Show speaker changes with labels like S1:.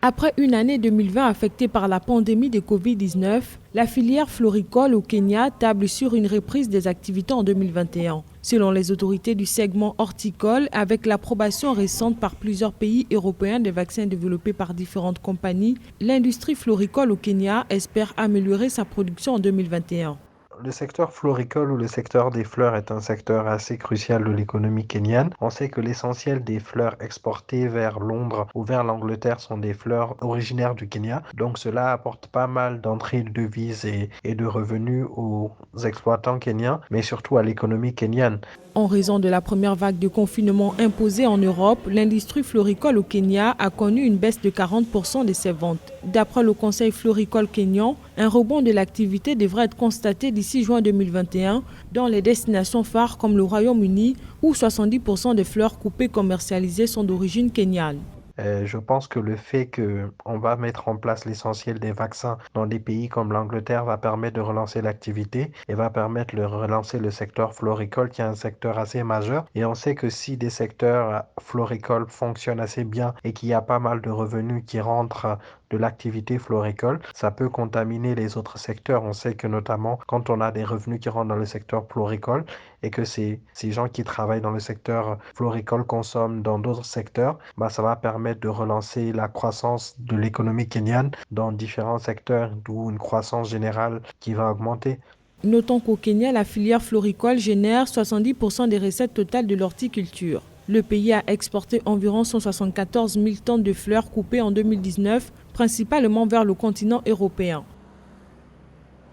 S1: Après une année 2020 affectée par la pandémie de Covid-19, la filière floricole au Kenya table sur une reprise des activités en 2021. Selon les autorités du segment horticole, avec l'approbation récente par plusieurs pays européens des vaccins développés par différentes compagnies, l'industrie floricole au Kenya espère améliorer sa production en 2021.
S2: Le secteur floricole ou le secteur des fleurs est un secteur assez crucial de l'économie kenyane. On sait que l'essentiel des fleurs exportées vers Londres ou vers l'Angleterre sont des fleurs originaires du Kenya. Donc cela apporte pas mal d'entrées de devises et de revenus aux exploitants kenyans, mais surtout à l'économie kenyane.
S1: En raison de la première vague de confinement imposée en Europe, l'industrie floricole au Kenya a connu une baisse de 40% de ses ventes. D'après le Conseil floricole kényan, un rebond de l'activité devrait être constaté d'ici juin 2021 dans les destinations phares comme le Royaume-Uni où 70% des fleurs coupées commercialisées sont d'origine kenyane.
S2: Je pense que le fait qu'on va mettre en place l'essentiel des vaccins dans des pays comme l'Angleterre va permettre de relancer l'activité et va permettre de relancer le secteur floricole qui est un secteur assez majeur. Et on sait que si des secteurs floricoles fonctionnent assez bien et qu'il y a pas mal de revenus qui rentrent de l'activité floricole, ça peut contaminer les autres secteurs. On sait que notamment quand on a des revenus qui rentrent dans le secteur floricole et que ces gens qui travaillent dans le secteur floricole consomment dans d'autres secteurs, bah, ça va permettre de relancer la croissance de l'économie kenyane dans différents secteurs, d'où une croissance générale qui va augmenter.
S1: Notons qu'au Kenya, la filière floricole génère 70% des recettes totales de l'horticulture. Le pays a exporté environ 174 000 tonnes de fleurs coupées en 2019, principalement vers le continent européen.